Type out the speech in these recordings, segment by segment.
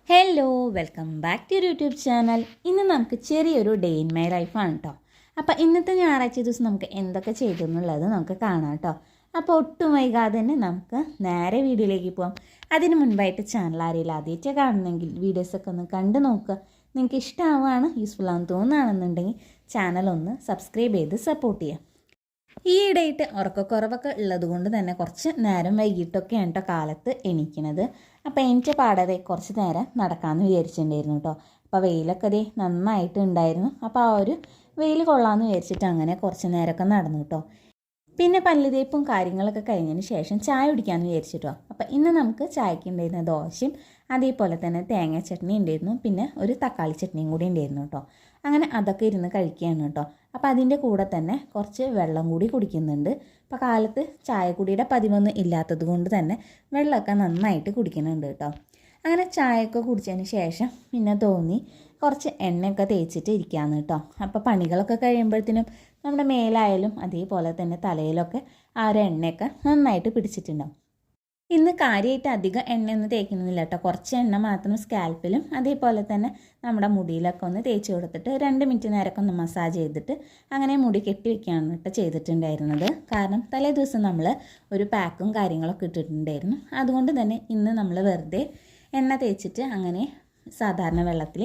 Hello welcome back to YouTube channel. ഇന്ന് നമുക്ക് ചെറിയൊരു ഡേ ഇൻ മൈ ലൈഫാണ് കേട്ടോ. അപ്പോൾ ഇന്നത്തെ ഞായറാഴ്ച ദിവസം നമുക്ക് എന്തൊക്കെ ചെയ്തു എന്നുള്ളത് നമുക്ക് കാണാം കേട്ടോ. അപ്പോൾ ഒട്ടും വൈകാതെ തന്നെ നമുക്ക് നേരെ വീഡിയോയിലേക്ക് പോകാം. അതിന് മുൻപായിട്ട് ചാനൽ ആരെങ്കിലും ആദ്യമായിട്ട് കാണുന്നെങ്കിൽ വീഡിയോസൊക്കെ ഒന്ന് കണ്ടു നോക്കുക. നിങ്ങൾക്ക് ഇഷ്ടമാവുകയാണ്, യൂസ്ഫുൾ ആണെന്ന് തോന്നുകയാണെന്നുണ്ടെങ്കിൽ ചാനൽ ഒന്ന് സബ്സ്ക്രൈബ് ചെയ്ത് സപ്പോർട്ട് ചെയ്യാം. ഈയിടെയായിട്ട് ഉറക്കക്കുറവൊക്കെ ഉള്ളത് കൊണ്ട് തന്നെ കുറച്ച് നേരം വൈകിട്ടൊക്കെയാണ് കേട്ടോ കാലത്ത് എണീക്കുന്നത്. അപ്പോൾ എനിക്ക് പാടാതെ കുറച്ച് നേരം നടക്കാമെന്ന് വിചാരിച്ചിട്ടുണ്ടായിരുന്നു കേട്ടോ. അപ്പോൾ വെയിലൊക്കെ അതേ നന്നായിട്ട് ഉണ്ടായിരുന്നു. അപ്പോൾ ആ ഒരു വെയിൽ കൊള്ളാമെന്ന് വിചാരിച്ചിട്ട് അങ്ങനെ കുറച്ച് നേരമൊക്കെ നടന്നു കേട്ടോ. പിന്നെ പല്ല് തേപ്പും കാര്യങ്ങളൊക്കെ കഴിഞ്ഞതിന് ശേഷം ചായ കുടിക്കാമെന്ന് വിചാരിച്ചിട്ടോ. അപ്പോൾ ഇന്ന് നമുക്ക് ചായക്ക് ഉണ്ടായിരുന്ന ദോശയും അതേപോലെ തന്നെ തേങ്ങ ചട്നി ഉണ്ടായിരുന്നു, പിന്നെ ഒരു തക്കാളി ചട്നിയും കൂടി ഉണ്ടായിരുന്നു കേട്ടോ. അങ്ങനെ അതൊക്കെ ഇരുന്ന് കഴിക്കുകയാണ് കേട്ടോ. അപ്പോൾ അതിൻ്റെ കൂടെ തന്നെ കുറച്ച് വെള്ളം കൂടി കുടിക്കുന്നുണ്ട്. അപ്പോൾ കാലത്ത് ചായക്കുടിയുടെ പതിവൊന്നും ഇല്ലാത്തത് കൊണ്ട് തന്നെ വെള്ളമൊക്കെ നന്നായിട്ട് കുടിക്കുന്നുണ്ട് കേട്ടോ. അങ്ങനെ ചായയൊക്കെ കുടിച്ചതിന് ശേഷം പിന്നെ തോന്നി കുറച്ച് എണ്ണയൊക്കെ തേച്ചിട്ട് ഇരിക്കാമെന്ന് കേട്ടോ. അപ്പോൾ പണികളൊക്കെ കഴിയുമ്പോഴത്തേനും നമ്മുടെ മേലായാലും അതേപോലെ തന്നെ തലയിലൊക്കെ ആ ഒരു എണ്ണയൊക്കെ നന്നായിട്ട് പിടിച്ചിട്ടുണ്ടാവും. ഇന്ന് കാര്യമായിട്ട് അധികം എണ്ണയൊന്നും തേക്കുന്നില്ല കേട്ടോ. കുറച്ച് എണ്ണ മാത്രം സ്കാൽപ്പിലും അതേപോലെ തന്നെ നമ്മുടെ മുടിയിലൊക്കെ ഒന്ന് തേച്ച് കൊടുത്തിട്ട് 2 മിനിറ്റ് നേരമൊക്കെ ഒന്ന് മസാജ് ചെയ്തിട്ട് അങ്ങനെ മുടി കെട്ടി വയ്ക്കുകയാണ് കേട്ടോ ചെയ്തിട്ടുണ്ടായിരുന്നത്. കാരണം തലേ ദിവസം നമ്മൾ ഒരു പാക്കും കാര്യങ്ങളൊക്കെ ഇട്ടിട്ടുണ്ടായിരുന്നു. അതുകൊണ്ട് തന്നെ ഇന്ന് നമ്മൾ വെറുതെ എണ്ണ തേച്ചിട്ട് അങ്ങനെ സാധാരണ വെള്ളത്തിൽ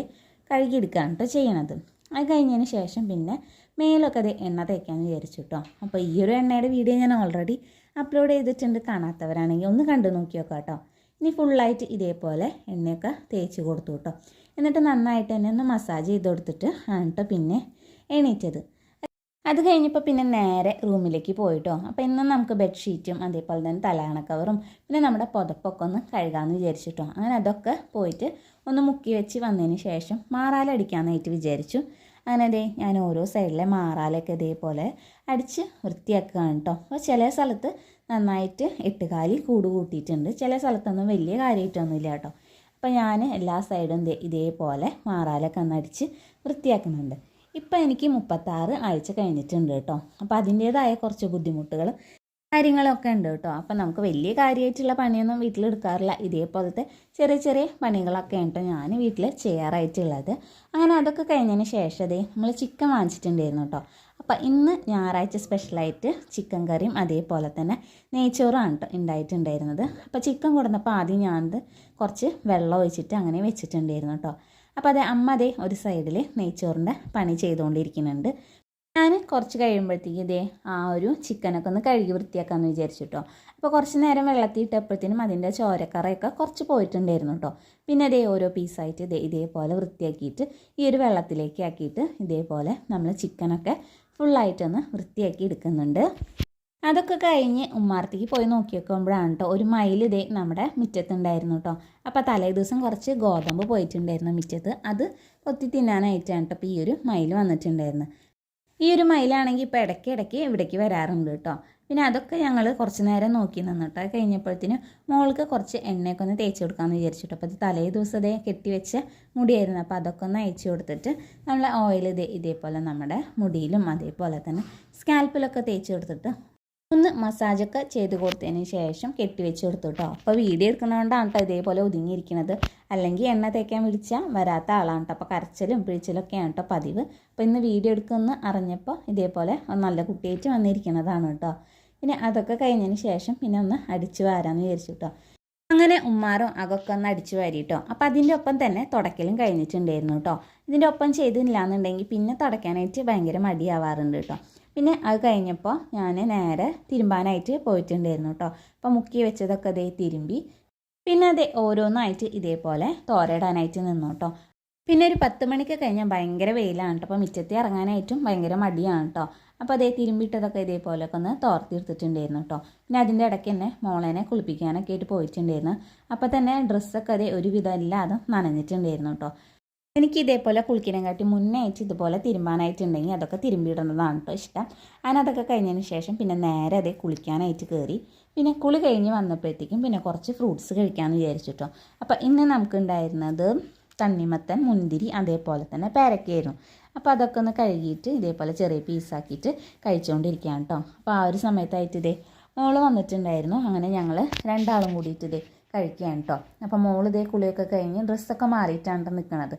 കഴുകിയെടുക്കുകയാണ് കേട്ടോ ചെയ്യണത്. അത് കഴിഞ്ഞതിന് ശേഷം പിന്നെ മേലൊക്കെ അത് എണ്ണ തേക്കാമെന്ന് വിചാരിച്ചു കേട്ടോ. അപ്പോൾ ഈ ഒരു എണ്ണയുടെ വീഡിയോ ഞാൻ ഓൾറെഡി അപ്ലോഡ് ചെയ്തിട്ടുണ്ട്. കാണാത്തവരാണെങ്കിൽ ഒന്ന് കണ്ടു നോക്കി നോക്കാം കേട്ടോ. ഇനി ഫുള്ളായിട്ട് ഇതേപോലെ എണ്ണയൊക്കെ തേച്ച് കൊടുത്തു കേട്ടോ. എന്നിട്ട് നന്നായിട്ട് തന്നെ ഒന്ന് മസാജ് ചെയ്ത് കൊടുത്തിട്ട് ആണ് കേട്ടോ പിന്നെ എണീറ്റത്. അത് കഴിഞ്ഞപ്പോൾ പിന്നെ നേരെ റൂമിലേക്ക് പോയിട്ടോ. അപ്പോൾ ഇന്ന് നമുക്ക് ബെഡ്ഷീറ്റും അതേപോലെ തന്നെ തലയണ കവറും പിന്നെ നമ്മുടെ പുതപ്പൊക്കെ ഒന്ന് കഴുകാമെന്ന് വിചാരിച്ചിട്ടോ. അങ്ങനെ അതൊക്കെ പോയിട്ട് ഒന്ന് മുക്കി വെച്ച് വന്നതിന് ശേഷം മാറാലടിക്കാമെന്നായിട്ട് വിചാരിച്ചു. അങ്ങനെ അതേ ഞാൻ ഓരോ സൈഡിലെ മാറാലൊക്കെ ഇതേപോലെ അടിച്ച് വൃത്തിയാക്കുകയാണ് കേട്ടോ. അപ്പോൾ ചില സ്ഥലത്ത് നന്നായിട്ട് 8 കാലി കൂട് കൂട്ടിയിട്ടുണ്ട്, ചില സ്ഥലത്തൊന്നും വലിയ കാര്യമായിട്ടൊന്നുമില്ല കേട്ടോ. അപ്പോൾ ഞാൻ എല്ലാ സൈഡും ഇതേപോലെ മാറാലൊക്കെ ഒന്ന് അടിച്ച് വൃത്തിയാക്കുന്നുണ്ട്. ഇപ്പം എനിക്ക് 36 ആഴ്ച കഴിഞ്ഞിട്ടുണ്ട് കേട്ടോ. അപ്പോൾ അതിൻ്റേതായ കുറച്ച് ബുദ്ധിമുട്ടുകൾ കാര്യങ്ങളൊക്കെ ഉണ്ട് കേട്ടോ. അപ്പം നമുക്ക് വലിയ കാര്യമായിട്ടുള്ള പണിയൊന്നും വീട്ടിലെടുക്കാറില്ല. ഇതേപോലത്തെ ചെറിയ ചെറിയ പണികളൊക്കെ കേട്ടോ ഞാൻ വീട്ടിൽ ചെയ്യാറായിട്ടുള്ളത്. അങ്ങനെ അതൊക്കെ കഴിഞ്ഞതിന് ശേഷം നമ്മൾ ചിക്കൻ വാങ്ങിച്ചിട്ടുണ്ടായിരുന്നു കേട്ടോ. അപ്പം ഇന്ന് ഞായറാഴ്ച സ്പെഷ്യലായിട്ട് ചിക്കൻ കറിയും അതേപോലെ തന്നെ നെയ്ച്ചോറുമാണ് കേട്ടോ ഉണ്ടായിട്ടുണ്ടായിരുന്നത്. അപ്പോൾ ചിക്കൻ കൊടുന്നപ്പോൾ ആദ്യം ഞാനത് കുറച്ച് വെള്ളം ഒഴിച്ചിട്ട് അങ്ങനെ വെച്ചിട്ടുണ്ടായിരുന്നു കേട്ടോ. അപ്പോൾ അമ്മ ഒരു സൈഡിൽ നെയ്ച്ചോറിൻ്റെ പണി ചെയ്തുകൊണ്ടിരിക്കുന്നുണ്ട്. ഞാൻ കുറച്ച് കഴിയുമ്പോഴത്തേക്ക് ആ ഒരു ചിക്കനൊക്കെ ഒന്ന് കഴുകി വൃത്തിയാക്കാമെന്ന് വിചാരിച്ചിട്ടോ. അപ്പോൾ കുറച്ച് നേരം വെള്ളത്തിൽ ഇട്ടപ്പോഴത്തേനും അതിൻ്റെ ചോരക്കറയൊക്കെ കുറച്ച് പോയിട്ടുണ്ടായിരുന്നു കേട്ടോ. പിന്നെ ഓരോ പീസായിട്ട് ഇതേപോലെ വൃത്തിയാക്കിയിട്ട് ഈ ഒരു വെള്ളത്തിലേക്ക് ആക്കിയിട്ട് ഇതേപോലെ നമ്മൾ ചിക്കനൊക്കെ ഫുള്ളായിട്ടൊന്ന് വൃത്തിയാക്കി എടുക്കുന്നുണ്ട്. അതൊക്കെ കഴിഞ്ഞ് ഉമ്മാർത്തേക്ക് പോയി നോക്കി വെക്കുമ്പോഴാണ് കേട്ടോ ഒരു മയിൽ നമ്മുടെ മുറ്റത്തുണ്ടായിരുന്നു കേട്ടോ. അപ്പോൾ തലേ ദിവസം കുറച്ച് ഗോതമ്പ് പോയിട്ടുണ്ടായിരുന്നു മുറ്റത്ത്, അത് കൊത്തി തിന്നാനായിട്ടാണ് കേട്ടോ ഇപ്പോൾ ഈ ഒരു മയിൽ വന്നിട്ടുണ്ടായിരുന്നു. ഈ ഒരു മയിലാണെങ്കിൽ ഇപ്പോൾ ഇടയ്ക്ക് ഇവിടേക്ക് വരാറുണ്ട് കേട്ടോ. പിന്നെ അതൊക്കെ ഞങ്ങൾ കുറച്ച് നേരം നോക്കി നിന്നിട്ട് അത് കഴിഞ്ഞപ്പോഴത്തേനും മോൾക്ക് കുറച്ച് എണ്ണയൊക്കെ ഒന്ന് തേച്ച് കൊടുക്കാമെന്ന് വിചാരിച്ചിട്ടോ. അപ്പോൾ അത് തലേ ദിവസം കെട്ടിവെച്ച മുടിയായിരുന്നു. അപ്പോൾ അതൊക്കെ ഒന്ന് അയച്ചു കൊടുത്തിട്ട് നമ്മൾ ഓയിൽ ഇതേപോലെ നമ്മുടെ മുടിയിലും അതേപോലെ തന്നെ സ്കാൽപ്പിലൊക്കെ തേച്ച് കൊടുത്തിട്ട് ഒന്ന് മസാജൊക്കെ ചെയ്ത് കൊടുത്തതിന് ശേഷം കെട്ടിവെച്ച് കൊടുത്തു കേട്ടോ. അപ്പോൾ വീഡിയോ എടുക്കുന്നതുകൊണ്ടാണ് കേട്ടോ ഇതേപോലെ ഒതുങ്ങിയിരിക്കുന്നത്. അല്ലെങ്കിൽ എണ്ണ തേക്കാൻ വിളിച്ചാൽ വരാത്ത ആളാണ് കേട്ടോ. അപ്പോൾ കരച്ചിലും പിഴിച്ചിലൊക്കെയാണ് കേട്ടോ പതിവ്. അപ്പോൾ ഇന്ന് വീഡിയോ എടുക്കുമെന്ന് അറിഞ്ഞപ്പോൾ ഇതേപോലെ നല്ല കുട്ടിയായിട്ട് വന്നിരിക്കുന്നതാണ് കേട്ടോ. പിന്നെ അതൊക്കെ കഴിഞ്ഞതിന് ശേഷം പിന്നെ ഒന്ന് അടിച്ചു വാരാമെന്ന് വിചാരിച്ചു കേട്ടോ. അങ്ങനെ ഉമ്മാറും അതൊക്കെ ഒന്ന് അടിച്ചു വാരിട്ടോ. അപ്പോൾ അതിൻ്റെ ഒപ്പം തന്നെ തുടയ്ക്കലും കഴിഞ്ഞിട്ടുണ്ടായിരുന്നു കേട്ടോ. ഇതിൻ്റെ ഒപ്പം ചെയ്തില്ല എന്നുണ്ടെങ്കിൽ പിന്നെ തുടയ്ക്കാനായിട്ട് ഭയങ്കര മടിയാവാറുണ്ട് കേട്ടോ. പിന്നെ അത് കഴിഞ്ഞപ്പോൾ ഞാൻ നേരെ തിരുമ്പാനായിട്ട് പോയിട്ടുണ്ടായിരുന്നു കേട്ടോ. അപ്പോൾ മുക്കി വെച്ചതൊക്കെ തിരുമ്പി പിന്നെ ഓരോന്നായിട്ട് ഇതേപോലെ തോരയിടാനായിട്ട് നിന്നു കേട്ടോ. പിന്നെ ഒരു 10 മണിക്ക് കഴിഞ്ഞാൽ ഭയങ്കര വെയിലാണ് കേട്ടോ. അപ്പോൾ മുറ്റത്ത് ഇറങ്ങാനായിട്ടും ഭയങ്കര മടിയാണ് കേട്ടോ. അപ്പോൾ തിരുമ്പിയിട്ടതൊക്കെ ഇതേപോലെയൊക്കെ ഒന്ന് തോർത്തിയെടുത്തിട്ടുണ്ടായിരുന്നു കേട്ടോ. പിന്നെ അതിൻ്റെ ഇടയ്ക്ക് തന്നെ മോളേനെ കുളിപ്പിക്കാനൊക്കെ ആയിട്ട് പോയിട്ടുണ്ടായിരുന്നു. അപ്പോൾ തന്നെ ഡ്രസ്സൊക്കെ ഒരുവിധം ഇല്ലാതെ നനഞ്ഞിട്ടുണ്ടായിരുന്നു കേട്ടോ. എനിക്ക് ഇതേപോലെ കുളിക്കാനായിട്ട് മുന്നേ ആയിട്ട് ഇതുപോലെ തിരുമ്പാനായിട്ടുണ്ടെങ്കിൽ അതൊക്കെ തിരുമ്പിയിടുന്നതാണ് കേട്ടോ ഇഷ്ടം. അതിനതൊക്കെ കഴിഞ്ഞതിന് ശേഷം പിന്നെ നേരെ കുളിക്കാനായിട്ട് കയറി. പിന്നെ കുളി കഴിഞ്ഞ് വന്നപ്പോഴത്തേക്കും പിന്നെ കുറച്ച് ഫ്രൂട്ട്സ് കഴിക്കാമെന്ന് വിചാരിച്ചിട്ടോ. അപ്പോൾ ഇന്ന് നമുക്കുണ്ടായിരുന്നത് തണ്ണിമത്തൻ, മുന്തിരി അതേപോലെ തന്നെ പേരക്കയായിരുന്നു. അപ്പോൾ അതൊക്കെ ഒന്ന് കഴുകിയിട്ട് ഇതേപോലെ ചെറിയ പീസാക്കിയിട്ട് കഴിച്ചുകൊണ്ടിരിക്കുകയാണ് കേട്ടോ. അപ്പോൾ ആ ഒരു സമയത്തായിട്ട് മോള് വന്നിട്ടുണ്ടായിരുന്നു. അങ്ങനെ ഞങ്ങൾ രണ്ടാളും കൂടിയിട്ട് കഴിക്കുകയാണ് കേട്ടോ. അപ്പോൾ മോൾ ഇതേ കുളിയൊക്കെ കഴിഞ്ഞ് ഡ്രസ്സൊക്കെ മാറിയിട്ടാണ് നിൽക്കുന്നത്.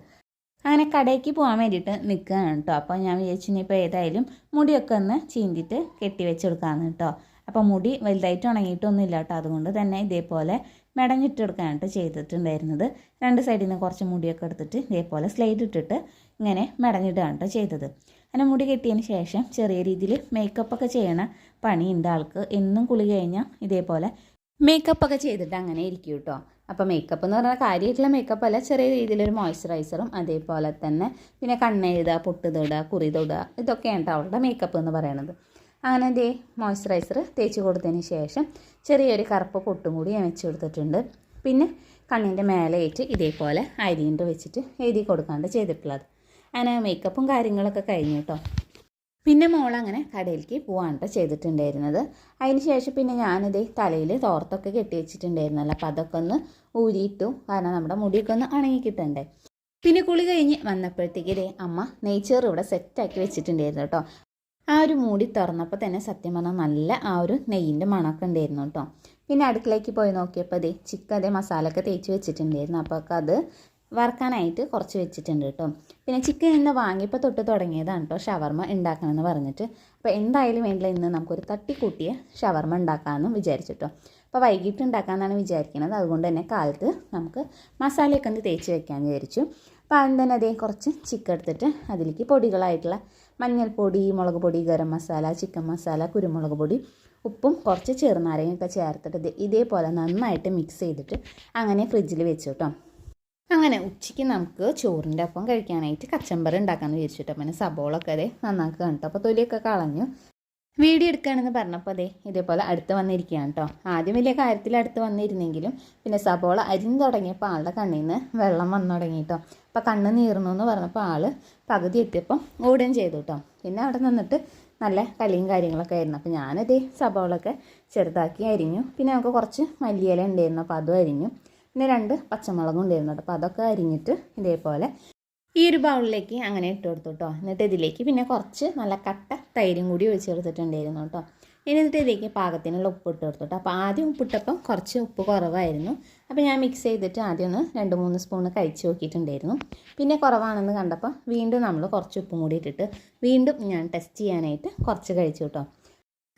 അങ്ങനെ കടയ്ക്ക് പോകാൻ വേണ്ടിയിട്ട് നിൽക്കുകയാണ് കേട്ടോ. അപ്പോൾ ഞാൻ വിചാരിച്ചു ഇനിയിപ്പോൾ ഏതായാലും മുടിയൊക്കെ ഒന്ന് ചീന്തിട്ട് കെട്ടി വെച്ച് കൊടുക്കാമെന്ന് കേട്ടോ. അപ്പോൾ മുടി വലുതായിട്ട് ഉണങ്ങിയിട്ടൊന്നും ഇല്ല കേട്ടോ. അതുകൊണ്ട് തന്നെ ഇതേപോലെ മെടഞ്ഞിട്ട് കൊടുക്കാനായിട്ട് ചെയ്തിട്ടുണ്ടായിരുന്നത്. 2 സൈഡിൽ നിന്ന് കുറച്ച് മുടിയൊക്കെ എടുത്തിട്ട് ഇതേപോലെ സ്ലൈഡ് ഇട്ടിട്ട് ഇങ്ങനെ മെടഞ്ഞിട്ടാണ് കേട്ടോ ചെയ്തത്. അങ്ങനെ മുടി കെട്ടിയതിന് ശേഷം ചെറിയ രീതിയിൽ മേക്കപ്പൊക്കെ ചെയ്യണ പണിയുണ്ട് ആൾക്ക്. എന്നും കുളി കഴിഞ്ഞാൽ ഇതേപോലെ മേക്കപ്പൊക്കെ ചെയ്തിട്ട് അങ്ങനെ ഇരിക്കും കേട്ടോ. അപ്പോൾ മേക്കപ്പ് എന്ന് പറഞ്ഞാൽ കാര്യമായിട്ടുള്ള മേക്കപ്പ് അല്ല, ചെറിയ രീതിയിലൊരു മോയ്സ്ചറൈസറും അതേപോലെ തന്നെ പിന്നെ കണ്ണെഴുതുക, പൊട്ട് തൊടുക, കുറി തൊടുക, ഇതൊക്കെയാണ് കേട്ടോ അവളുടെ മേക്കപ്പ് എന്ന് പറയുന്നത്. അങ്ങനെ ദേ മോയ്സ്ചറൈസർ തേച്ച് കൊടുത്തതിന് ശേഷം ചെറിയൊരു കറുപ്പ് പൊട്ടും കൂടി ഞാൻ വെച്ച് കൊടുത്തിട്ടുണ്ട്. പിന്നെ കണ്ണിൻ്റെ മേലെയായിട്ട് ഇതേപോലെ അരിയിട്ട് വെച്ചിട്ട് എഴുതി കൊടുക്കാണ്ട് ചെയ്തിട്ടുള്ളത്. അങ്ങനെ മേക്കപ്പും കാര്യങ്ങളൊക്കെ കഴിഞ്ഞു കേട്ടോ. പിന്നെ മോളങ്ങനെ കടയിലേക്ക് പോകാണ്ട് ചെയ്തിട്ടുണ്ടായിരുന്നത്. അതിന് ശേഷം പിന്നെ ഞാനിതേ തലയിൽ തോർത്തൊക്കെ കെട്ടി വെച്ചിട്ടുണ്ടായിരുന്നല്ലോ. അപ്പോൾ അതൊക്കെ ഒന്ന് ഊരിയിട്ടു, കാരണം നമ്മുടെ മുടിയൊക്കെ ഒന്ന് ഉണങ്ങി കിട്ടണ്ടേ. പിന്നെ കുളി കഴിഞ്ഞ് വന്നപ്പോഴത്തേക്ക് ഇതേ അമ്മ നെയ്ച്ചോറ് ഇവിടെ സെറ്റാക്കി വെച്ചിട്ടുണ്ടായിരുന്നു കേട്ടോ. ആ ഒരു മൂടി തുറന്നപ്പോൾ തന്നെ സത്യം പറഞ്ഞാൽ നല്ല ആ ഒരു നെയ്യിൻ്റെ മണമൊക്കെ ഉണ്ടായിരുന്നു കേട്ടോ. പിന്നെ അടുക്കളയ്ക്ക് പോയി നോക്കിയപ്പോൾ അതേ ചിക്കൻ അതേ മസാലയൊക്കെ തേച്ച് വെച്ചിട്ടുണ്ടായിരുന്നു. അപ്പോൾ അത് വറുക്കാനായിട്ട് കുറച്ച് വെച്ചിട്ടുണ്ട് കേട്ടോ. പിന്നെ ചിക്കൻ ഇന്ന് വാങ്ങിയപ്പോൾ തൊട്ട് തുടങ്ങിയതാണ് കേട്ടോ ഷവർമ ഉണ്ടാക്കണമെന്ന് പറഞ്ഞിട്ട്. അപ്പോൾ എന്തായാലും വേണ്ടില്ല, ഇന്ന് നമുക്കൊരു തട്ടിക്കൂട്ടിയ ഷവർമ ഉണ്ടാക്കാമെന്നും വിചാരിച്ചിട്ടോ. അപ്പോൾ വൈകിട്ട് ഉണ്ടാക്കാമെന്നാണ് വിചാരിക്കുന്നത്. അതുകൊണ്ട് തന്നെ കാലത്ത് നമുക്ക് മസാലയൊക്കെ ഒന്ന് തേച്ച് വെക്കാമെന്ന് വിചാരിച്ചു. അപ്പോൾ ആദ്യം തന്നെ അതേ കുറച്ച് ചിക്കൻ എടുത്തിട്ട് അതിലേക്ക് പൊടികളായിട്ടുള്ള മഞ്ഞൾപ്പൊടി, മുളക് പൊടി, ഗരം മസാല, ചിക്കൻ മസാല, കുരുമുളക് പൊടി, ഉപ്പും കുറച്ച് ചെറുനാരങ്ങയൊക്കെ ചേർത്തിട്ട് ഇതേപോലെ നന്നായിട്ട് മിക്സ് ചെയ്തിട്ട് അങ്ങനെ ഫ്രിഡ്ജിൽ വെച്ചു കേട്ടോ. അങ്ങനെ ഉച്ചയ്ക്ക് നമുക്ക് ചോറിൻ്റെ ഒപ്പം കഴിക്കാനായിട്ട് കച്ചമ്പറ് ഉണ്ടാക്കാമെന്ന് വിചാരിച്ചിട്ടോ. പിന്നെ സബോളൊക്കെ അതേ നന്നാക്കുക കേട്ടോ. അപ്പോൾ തൊലിയൊക്കെ കളഞ്ഞു വീഡിയോ എടുക്കുകയാണെന്ന് പറഞ്ഞപ്പോൾ അതേ ഇതേപോലെ അടുത്ത് വന്നിരിക്കുകയാണ് കേട്ടോ. ആദ്യം വലിയ കാര്യത്തിൽ അടുത്ത് വന്നിരുന്നെങ്കിലും പിന്നെ സബോള അരിഞ്ഞ് തുടങ്ങിയപ്പോൾ ആളുടെ കണ്ണിൽ നിന്ന് വെള്ളം വന്നു തുടങ്ങി കേട്ടോ. അപ്പോൾ കണ്ണ് നീർന്നു എന്ന് പറഞ്ഞപ്പോൾ ആൾ പകുതി എത്തിയപ്പം ഓടുകയും ചെയ്തു കേട്ടോ. പിന്നെ അവിടെ നിന്നിട്ട് നല്ല കളിയും കാര്യങ്ങളൊക്കെ ആയിരുന്നു. അപ്പോൾ ഞാനതേ സബോളൊക്കെ ചെറുതാക്കി അരിഞ്ഞു. പിന്നെ നമുക്ക് കുറച്ച് മല്ലിയില ഉണ്ടായിരുന്നു, അപ്പോൾ അതും അരിഞ്ഞു. പിന്നെ 2 പച്ചമുളകും ഉണ്ടായിരുന്നു കേട്ടോ. അപ്പോൾ അതൊക്കെ അരിഞ്ഞിട്ട് ഇതേപോലെ ഈ ഒരു ബൗളിലേക്ക് അങ്ങനെ ഇട്ട് കൊടുത്തു കേട്ടോ. എന്നിട്ട് ഇതിലേക്ക് പിന്നെ കുറച്ച് നല്ല കട്ട തൈരും കൂടി ഒഴിച്ച് കൊടുത്തിട്ടുണ്ടായിരുന്നു കേട്ടോ. എന്നിട്ട് ഇതിലേക്ക് പാകത്തിനുള്ള ഉപ്പ് ഇട്ട് കൊടുത്തു കേട്ടോ. അപ്പോൾ ആദ്യം ഉപ്പിട്ടപ്പം കുറച്ച് ഉപ്പ് കുറവായിരുന്നു. അപ്പോൾ ഞാൻ മിക്സ് ചെയ്തിട്ട് ആദ്യം ഒന്ന് 2-3 സ്പൂൺ കഴിച്ച് നോക്കിയിട്ടുണ്ടായിരുന്നു. പിന്നെ കുറവാണെന്ന് കണ്ടപ്പോൾ വീണ്ടും നമ്മൾ കുറച്ച് ഉപ്പും കൂടി ഇട്ടിട്ട് വീണ്ടും ഞാൻ ടെസ്റ്റ് ചെയ്യാനായിട്ട് കുറച്ച് കഴിച്ചു കേട്ടോ.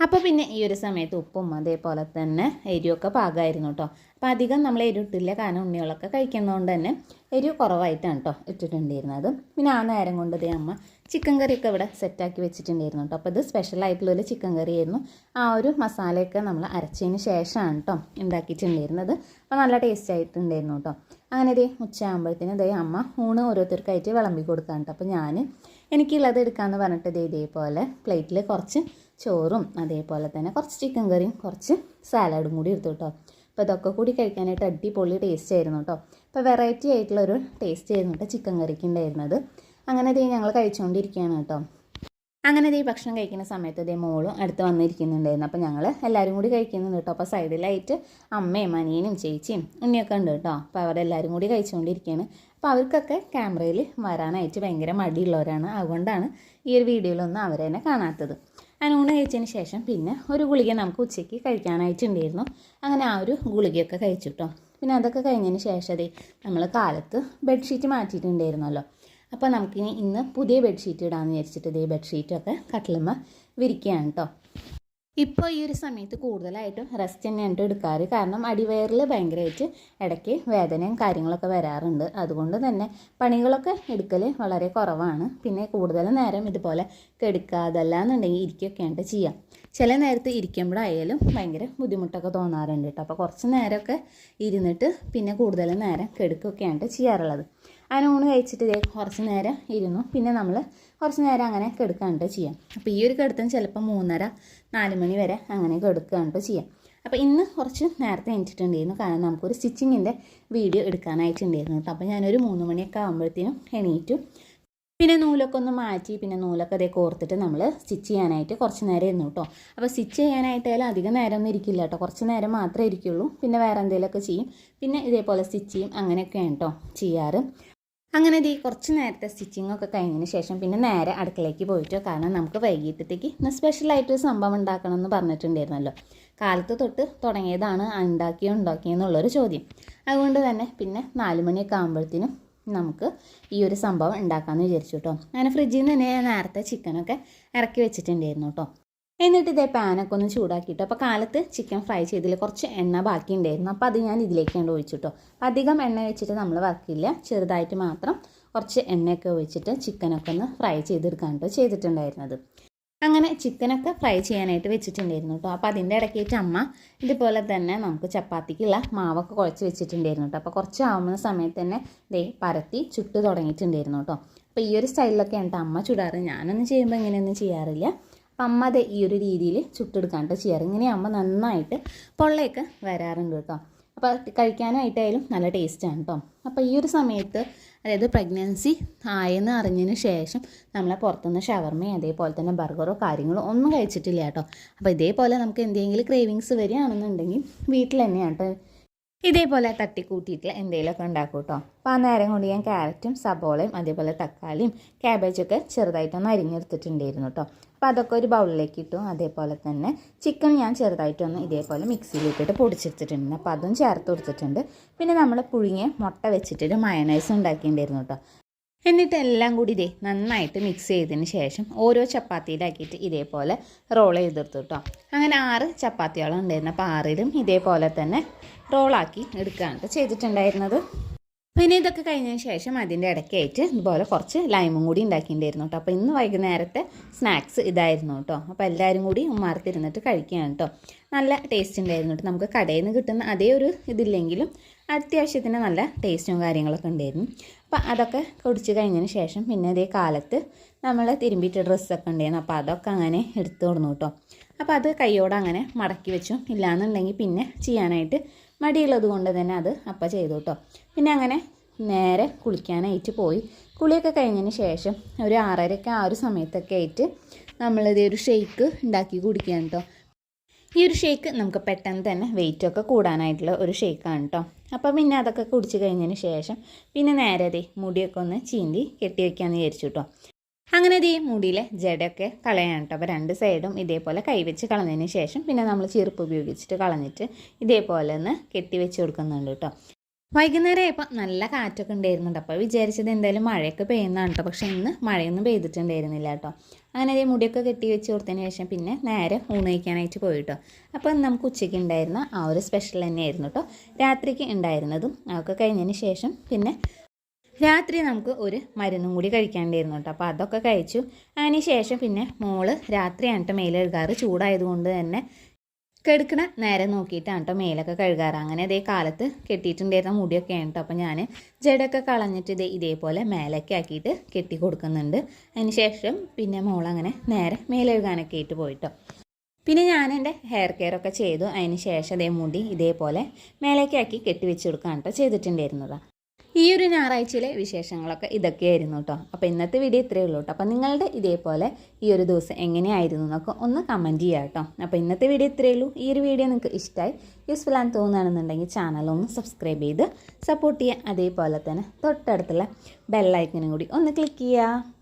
അപ്പോൾ പിന്നെ ഈ ഒരു സമയത്ത് ഉപ്പും അതേപോലെ തന്നെ എരിവൊക്കെ പാകമായിരുന്നു കേട്ടോ. അപ്പോൾ അധികം നമ്മൾ എരിവ് ഇട്ടില്ല, കാരണം ഉണ്ണികളൊക്കെ കഴിക്കുന്നതുകൊണ്ട് തന്നെ എരിവ് കുറവായിട്ടാണ് കേട്ടോ ഇട്ടിട്ടുണ്ടായിരുന്നത്. പിന്നെ ആ നേരം കൊണ്ട് ഇതേ അമ്മ ചിക്കൻ കറിയൊക്കെ ഇവിടെ സെറ്റാക്കി വെച്ചിട്ടുണ്ടായിരുന്നു കേട്ടോ. അപ്പോൾ ഇത് സ്പെഷ്യലായിട്ടുള്ളൊരു ചിക്കൻ കറി ആയിരുന്നു. ആ ഒരു മസാലയൊക്കെ നമ്മൾ അരച്ചതിന് ശേഷമാണ് കേട്ടോ ഉണ്ടാക്കിയിട്ടുണ്ടായിരുന്നത്. അപ്പോൾ നല്ല ടേസ്റ്റ് ആയിട്ടുണ്ടായിരുന്നു കേട്ടോ. അങ്ങനെ ഇതേ ഉച്ചയാകുമ്പോഴത്തേനും ഇതേ അമ്മ ഊണ് ഓരോരുത്തർക്കായിട്ട് വിളമ്പി കൊടുക്കാൻ കേട്ടോ. അപ്പോൾ ഞാൻ എനിക്കുള്ളത് എടുക്കാമെന്ന് പറഞ്ഞിട്ട് ഇതേപോലെ പ്ലേറ്റിൽ കുറച്ച് ചോറും അതേപോലെ തന്നെ കുറച്ച് ചിക്കൻ കറിയും കുറച്ച് സാലഡും കൂടി എടുത്തു കേട്ടോ. അപ്പോൾ ഇതൊക്കെ കൂടി കഴിക്കാനായിട്ട് അടിപൊളി ടേസ്റ്റ് ആയിരുന്നു കേട്ടോ. അപ്പോൾ വെറൈറ്റി ആയിട്ടുള്ളൊരു ടേസ്റ്റ് ആയിരുന്നു കേട്ടോ ചിക്കൻ കറിക്ക് ഉണ്ടായിരുന്നത്. അങ്ങനെ ഇതേ ഞങ്ങൾ കഴിച്ചുകൊണ്ടിരിക്കുകയാണ് കേട്ടോ. അങ്ങനെ ഇതേ ഭക്ഷണം കഴിക്കുന്ന സമയത്ത് ഇതേ മോളും അടുത്ത് വന്നിരിക്കുന്നുണ്ടായിരുന്നു. അപ്പോൾ ഞങ്ങൾ എല്ലാവരും കൂടി കഴിക്കുന്നുണ്ട് കേട്ടോ. അപ്പോൾ സൈഡിലായിട്ട് അമ്മയും അനിയനും ചേച്ചിയും ഉണ്ണിയൊക്കെ ഉണ്ട് കേട്ടോ. അപ്പോൾ അവരെല്ലാവരും കൂടി കഴിച്ചുകൊണ്ടിരിക്കുകയാണ്. അപ്പോൾ അവർക്കൊക്കെ ക്യാമറയിൽ വരാനായിട്ട് ഭയങ്കര മടിയുള്ളവരാണ്. അതുകൊണ്ടാണ് ഈ ഒരു വീഡിയോയിലൊന്നും അവരെന്നെ കാണാത്തത്. ഊണ് കഴിച്ചതിന് ശേഷം പിന്നെ ഒരു ഗുളിക നമുക്ക് ഉച്ചയ്ക്ക് കഴിക്കാനായിട്ടുണ്ടായിരുന്നു. അങ്ങനെ ആ ഒരു ഗുളികയൊക്കെ കഴിച്ചു കേട്ടോ. പിന്നെ അതൊക്കെ കഴിഞ്ഞതിന് ശേഷം നമ്മൾ കാലത്ത് ബെഡ്ഷീറ്റ് മാറ്റിയിട്ടുണ്ടായിരുന്നല്ലോ. അപ്പോൾ നമുക്കിനി ഇന്ന് പുതിയ ബെഡ്ഷീറ്റ് ഇടാമെന്ന് വിചാരിച്ചിട്ട് ഇതേ ബെഡ്ഷീറ്റൊക്കെ കട്ടിലുമ്മ വിരിക്കുകയാണ് കേട്ടോ. ഇപ്പോൾ ഈ ഒരു സമയത്ത് കൂടുതലായിട്ടും റെസ്റ്റ് തന്നെയാണ് എടുക്കാറ്. കാരണം അടിവയറിൽ ഭയങ്കരമായിട്ട് ഇടയ്ക്ക് വേദനയും കാര്യങ്ങളൊക്കെ വരാറുണ്ട്. അതുകൊണ്ട് തന്നെ പണികളൊക്കെ എടുക്കൽ വളരെ കുറവാണ്. പിന്നെ കൂടുതൽ നേരം ഇതുപോലെ കെടുക്കാതല്ലാന്നുണ്ടെങ്കിൽ ഇരിക്കുകയൊക്കെയാണ് ചെയ്യാം. ചില നേരത്ത് ഇരിക്കുമ്പോഴായാലും ഭയങ്കര ബുദ്ധിമുട്ടൊക്കെ തോന്നാറുണ്ട് കേട്ടോ. അപ്പോൾ കുറച്ച് നേരമൊക്കെ ഇരുന്നിട്ട് പിന്നെ കൂടുതൽ നേരം കെടുക്കുകയൊക്കെയാണ് ചെയ്യാറുള്ളത്. അങ്ങനെ ഊണ് കഴിച്ചിട്ട് ഇതേ കുറച്ച് നേരം ഇരുന്നു. പിന്നെ നമ്മൾ കുറച്ച് നേരം അങ്ങനെ കെടുക്കാണ്ട് ചെയ്യാം. അപ്പോൾ ഈ ഒരു കെടുത്തം ചിലപ്പോൾ 3:30-4 മണി വരെ അങ്ങനെ കെടുക്കാണ്ട് ചെയ്യാം. അപ്പോൾ ഇന്ന് കുറച്ച് നേരത്തെ എണീറ്റിട്ടുണ്ടായിരുന്നു, കാരണം നമുക്കൊരു സ്റ്റിച്ചിങ്ങിൻ്റെ വീഡിയോ എടുക്കാനായിട്ടുണ്ടായിരുന്നു കേട്ടോ. അപ്പോൾ ഞാനൊരു 3 മണിയൊക്കെ ആകുമ്പോഴത്തേനും എണീറ്റു. പിന്നെ നൂലൊക്കെ ഒന്ന് മാറ്റി പിന്നെ നൂലൊക്കെ അതേ കോർത്തിട്ട് നമ്മൾ സ്റ്റിച്ച് ചെയ്യാനായിട്ട് കുറച്ച് നേരം ഇരുന്നു കേട്ടോ. അപ്പോൾ സ്റ്റിച്ച് ചെയ്യാനായിട്ടായാലും അധികം നേരം ഒന്നും ഇരിക്കില്ല കേട്ടോ. കുറച്ച് നേരം മാത്രമേ ഇരിക്കുള്ളൂ. പിന്നെ വേറെ എന്തെങ്കിലുമൊക്കെ ചെയ്യും. പിന്നെ ഇതേപോലെ സ്റ്റിച്ച് ചെയ്യും. അങ്ങനെയൊക്കെയാണ് കേട്ടോ ചെയ്യാറ്. അങ്ങനെ ഇത് കുറച്ച് നേരത്തെ സ്റ്റിച്ചിങ്ങൊക്കെ കഴിഞ്ഞതിന് ശേഷം പിന്നെ നേരെ അടുക്കളയ്ക്ക് പോയിട്ട്, കാരണം നമുക്ക് വൈകിട്ടത്തേക്ക് ഇന്ന് സ്പെഷ്യലായിട്ടൊരു സംഭവം ഉണ്ടാക്കണം എന്ന് പറഞ്ഞിട്ടുണ്ടായിരുന്നല്ലോ. കാലത്ത് തൊട്ട് തുടങ്ങിയതാണ് ഉണ്ടാക്കിയെന്നുള്ളൊരു ചോദ്യം. അതുകൊണ്ട് തന്നെ പിന്നെ 4 മണിയൊക്കെ ആകുമ്പോഴത്തേനും നമുക്ക് ഈ ഒരു സംഭവം ഉണ്ടാക്കാമെന്ന് വിചാരിച്ചു കേട്ടോ. അങ്ങനെ ഫ്രിഡ്ജിൽ നിന്ന് തന്നെ ഞാൻ നേരത്തെ ചിക്കനൊക്കെ ഇറക്കി വെച്ചിട്ടുണ്ടായിരുന്നു കേട്ടോ. എന്നിട്ട് ഇതേ പാനൊക്കെ ഒന്ന് ചൂടാക്കിയിട്ട് അപ്പോൾ കാലത്ത് ചിക്കൻ ഫ്രൈ ചെയ്തതിൽ കുറച്ച് എണ്ണ ബാക്കി ഉണ്ടായിരുന്നു. അപ്പോൾ അത് ഞാൻ ഇതിലേക്ക് കൊണ്ട് ഒഴിച്ചു കേട്ടോ. അധികം എണ്ണ വെച്ചിട്ട് നമ്മൾ വറക്കില്ല, ചെറുതായിട്ട് മാത്രം കുറച്ച് എണ്ണയൊക്കെ ഒഴിച്ചിട്ട് ചിക്കനൊക്കെ ഒന്ന് ഫ്രൈ ചെയ്തെടുക്കാൻ കേട്ടോ ചെയ്തിട്ടുണ്ടായിരുന്നത്. അങ്ങനെ ചിക്കനൊക്കെ ഫ്രൈ ചെയ്യാനായിട്ട് വെച്ചിട്ടുണ്ടായിരുന്നു കേട്ടോ. അപ്പോൾ അതിൻ്റെ ഇടയ്ക്കായിട്ട് അമ്മ ഇതുപോലെ തന്നെ നമുക്ക് ചപ്പാത്തിക്കുള്ള മാവൊക്കെ കുഴച്ച് വെച്ചിട്ടുണ്ടായിരുന്നു കേട്ടോ. അപ്പോൾ കുറച്ച് ആവുന്ന സമയത്ത് തന്നെ പരത്തി ചുട്ട് തുടങ്ങിയിട്ടുണ്ടായിരുന്നു കേട്ടോ. അപ്പോൾ ഈ ഒരു സ്റ്റൈലിലൊക്കെയാണ് കേട്ടോ അമ്മ ചുടാറ്. ഞാനൊന്നും ചെയ്യുമ്പോൾ ഇങ്ങനെയൊന്നും ചെയ്യാറില്ല. അപ്പം അമ്മ അത് ഈ ഒരു രീതിയിൽ ചുട്ടെടുക്കാണ്ട് ചെയ്യാറ്. ഇങ്ങനെയാകുമ്പോൾ നന്നായിട്ട് പൊള്ളയൊക്കെ വരാറുണ്ട് കേട്ടോ. അപ്പോൾ കഴിക്കാനായിട്ടായാലും നല്ല ടേസ്റ്റാണ് കേട്ടോ. അപ്പോൾ ഈ ഒരു സമയത്ത് അതായത് പ്രഗ്നൻസി ആയെന്ന് അറിഞ്ഞതിന് ശേഷം നമ്മളെ പുറത്തുനിന്ന് ഷവർമയും അതേപോലെ തന്നെ ബർഗറോ കാര്യങ്ങളോ ഒന്നും കഴിച്ചിട്ടില്ല കേട്ടോ. അപ്പോൾ ഇതേപോലെ നമുക്ക് എന്തെങ്കിലും ക്രേവിങ്സ് വരികയാണെന്നുണ്ടെങ്കിൽ വീട്ടിൽ തന്നെയാണ് കേട്ടോ ഇതേപോലെ തട്ടിക്കൂട്ടിയിട്ടുള്ള എന്തെങ്കിലുമൊക്കെ ഉണ്ടാക്കും കേട്ടോ. അപ്പോൾ ആ നേരം കൊണ്ട് ഞാൻ ക്യാരറ്റും സബോളയും അതേപോലെ തക്കാളിയും ക്യാബേജൊക്കെ ചെറുതായിട്ടൊന്ന് അരിഞ്ഞെടുത്തിട്ടുണ്ടായിരുന്നു കേട്ടോ. അപ്പോൾ അതൊക്കെ ഒരു ബൗളിലേക്ക് ഇട്ടു. അതേപോലെ തന്നെ ചിക്കൻ ഞാൻ ചെറുതായിട്ടൊന്ന് ഇതേപോലെ മിക്സിയിലിട്ടിട്ട് പൊടിച്ചെടുത്തിട്ടുണ്ട്. അപ്പോൾ അതും ചേർത്ത് കൊടുത്തിട്ടുണ്ട്. പിന്നെ നമ്മൾ പുഴുങ്ങിയ മുട്ട വെച്ചിട്ടൊരു മയണൈസ് ഉണ്ടാക്കിയിട്ടുണ്ടായിരുന്നു കേട്ടോ. എന്നിട്ട് എല്ലാം കൂടി നന്നായിട്ട് മിക്സ് ചെയ്തതിന് ശേഷം ഓരോ ചപ്പാത്തിയിലാക്കിയിട്ട് ഇതേപോലെ റോൾ ചെയ്തെടുത്തു കേട്ടോ. അങ്ങനെ 6 ചപ്പാത്തിയോളം ഉണ്ടായിരുന്നു. അപ്പോൾ 6ലും ഇതേപോലെ തന്നെ റോളാക്കി എടുക്കുകയാണ് ചെയ്തിട്ടുണ്ടായിരുന്നത്. പിന്നെ ഇതൊക്കെ കഴിഞ്ഞതിന് ശേഷം അതിൻ്റെ ഇടയ്ക്കായിട്ട് ഇതുപോലെ കുറച്ച് ലൈമും കൂടി ഉണ്ടാക്കിയിട്ടുണ്ടായിരുന്നു കേട്ടോ. അപ്പോൾ ഇന്ന് വൈകുന്നേരത്തെ സ്നാക്സ് ഇതായിരുന്നു കേട്ടോ. അപ്പോൾ എല്ലാവരും കൂടി ഉമ്മാർത്തിരുന്നിട്ട് കഴിക്കുകയാണ് കേട്ടോ. നല്ല ടേസ്റ്റ് ഉണ്ടായിരുന്നു കേട്ടോ. നമുക്ക് കടയിൽ നിന്ന് കിട്ടുന്ന അതേ ഒരു ഇതില്ലെങ്കിലും അത്യാവശ്യത്തിന് നല്ല ടേസ്റ്റും കാര്യങ്ങളൊക്കെ ഉണ്ടായിരുന്നു. അപ്പോൾ അതൊക്കെ കുടിച്ച് കഴിഞ്ഞതിന് ശേഷം പിന്നെ അതേ കാലത്ത് നമ്മൾ തിരുമ്പിയിട്ട് ഡ്രസ്സൊക്കെ ഉണ്ടായിരുന്നു. അപ്പോൾ അതൊക്കെ അങ്ങനെ എടുത്ത് കൊടുന്നു കേട്ടോ. അപ്പോൾ അത് കൈയോടെ അങ്ങനെ മടക്കി വെച്ചു. ഇല്ലയെന്നുണ്ടെങ്കിൽ പിന്നെ ചെയ്യാനായിട്ട് മടിയുള്ളത് കൊണ്ട് തന്നെ അത് അപ്പം ചെയ്തു കേട്ടോ. പിന്നെ അങ്ങനെ നേരെ കുളിക്കാനായിട്ട് പോയി. കുളിയൊക്കെ കഴിഞ്ഞതിന് ശേഷം ഒരു 6:30 ആ ഒരു സമയത്തൊക്കെ ആയിട്ട് നമ്മളിത് ഒരു ഷേക്ക് ഉണ്ടാക്കി കുടിക്കുകയാണ് കേട്ടോ. ഈ ഒരു ഷേക്ക് നമുക്ക് പെട്ടെന്ന് തന്നെ വെയിറ്റൊക്കെ കൂടാനായിട്ടുള്ള ഒരു ഷേക്കാണ് കേട്ടോ. അപ്പോൾ പിന്നെ അതൊക്കെ കുടിച്ച് കഴിഞ്ഞതിന് ശേഷം പിന്നെ നേരെ മുടിയൊക്കെ ഒന്ന് ചീന്തി കെട്ടി വയ്ക്കാമെന്ന് വിചാരിച്ചു കേട്ടോ. അങ്ങനെ മുടിയിലെ ജടയൊക്കെ കളയാണ് കേട്ടോ. അപ്പോൾ 2 സൈഡും ഇതേപോലെ കൈവച്ച് കളഞ്ഞതിന് ശേഷം പിന്നെ നമ്മൾ ചീർപ്പ് ഉപയോഗിച്ചിട്ട് കളഞ്ഞിട്ട് ഇതേപോലെ ഒന്ന് കെട്ടി വെച്ച് കൊടുക്കുന്നുണ്ട് കേട്ടോ. വൈകുന്നേരം ആയപ്പോൾ നല്ല കാറ്റൊക്കെ ഉണ്ടായിരുന്നുണ്ട്. അപ്പോൾ വിചാരിച്ചത് എന്തായാലും മഴയൊക്കെ പെയ്യുന്നതാണ് കേട്ടോ. പക്ഷേ ഇന്ന് മഴയൊന്നും പെയ്തിട്ടുണ്ടായിരുന്നില്ല കേട്ടോ. അങ്ങനെ മുടിയൊക്കെ കെട്ടി വെച്ച് കൊടുത്തതിന് ശേഷം പിന്നെ നേരെ ഊണ് കഴിക്കാനായിട്ട് പോയി കേട്ടോ. അപ്പോൾ നമുക്ക് ഉച്ചയ്ക്ക് ഉണ്ടായിരുന്ന ആ ഒരു സ്പെഷ്യൽ തന്നെയായിരുന്നു കേട്ടോ രാത്രിക്ക് ഉണ്ടായിരുന്നതും. അതൊക്കെ കഴിഞ്ഞതിന് ശേഷം പിന്നെ രാത്രി നമുക്ക് ഒരു മരുന്നും കൂടി കഴിക്കാണ്ടായിരുന്നു കേട്ടോ. അപ്പോൾ അതൊക്കെ കഴിച്ചു. അതിന് ശേഷം പിന്നെ മോള് രാത്രിയാണ് കേട്ടോ മേല് കഴുകാറ്. ചൂടായതുകൊണ്ട് തന്നെ കെടുക്കണ നേരെ നോക്കിയിട്ടാണ് കേട്ടോ മേലൊക്കെ കഴുകാറ്. അങ്ങനെ അതേ കാലത്ത് കെട്ടിയിട്ടുണ്ടായിരുന്ന മുടിയൊക്കെയാണ് കേട്ടോ. അപ്പോൾ ഞാൻ ജടയൊക്കെ കളഞ്ഞിട്ട് ഇതേപോലെ മേലൊക്കെ ആക്കിയിട്ട് കെട്ടി കൊടുക്കുന്നുണ്ട്. അതിന് ശേഷം പിന്നെ മോളങ്ങനെ നേരെ മേലെഴുകാനൊക്കെ ആയിട്ട് പോയിട്ടോ. പിന്നെ ഞാൻ എൻ്റെ ഹെയർ കെയർ ഒക്കെ ചെയ്തു. അതിന് ശേഷം മുടി ഇതേപോലെ മേലേക്ക് ആക്കി കെട്ടി വെച്ച് കൊടുക്കുകയാണ് കേട്ടോ ചെയ്തിട്ടുണ്ടായിരുന്നത്. ഈ ഒരു ഞായറാഴ്ചയിലെ വിശേഷങ്ങളൊക്കെ ഇതൊക്കെയായിരുന്നു കേട്ടോ. അപ്പോൾ ഇന്നത്തെ വീഡിയോ ഇത്രയേ ഉള്ളൂ കേട്ടോ. അപ്പോൾ നിങ്ങളുടെ ഇതേപോലെ ഈ ഒരു ദിവസം എങ്ങനെയായിരുന്നു എന്നൊക്കെ ഒന്ന് കമൻറ്റ് ചെയ്യുക കേട്ടോ. അപ്പോൾ ഇന്നത്തെ വീഡിയോ ഇത്രയേ ഉള്ളൂ. ഈ ഒരു വീഡിയോ നിങ്ങൾക്ക് ഇഷ്ടമായി യൂസ്ഫുൾ ആണെന്ന് തോന്നുകയാണെന്നുണ്ടെങ്കിൽ ചാനലൊന്ന് സബ്സ്ക്രൈബ് ചെയ്ത് സപ്പോർട്ട് ചെയ്യുക. അതേപോലെ തന്നെ തൊട്ടടുത്തുള്ള ബെല്ലൈക്കനും കൂടി ഒന്ന് ക്ലിക്ക് ചെയ്യുക.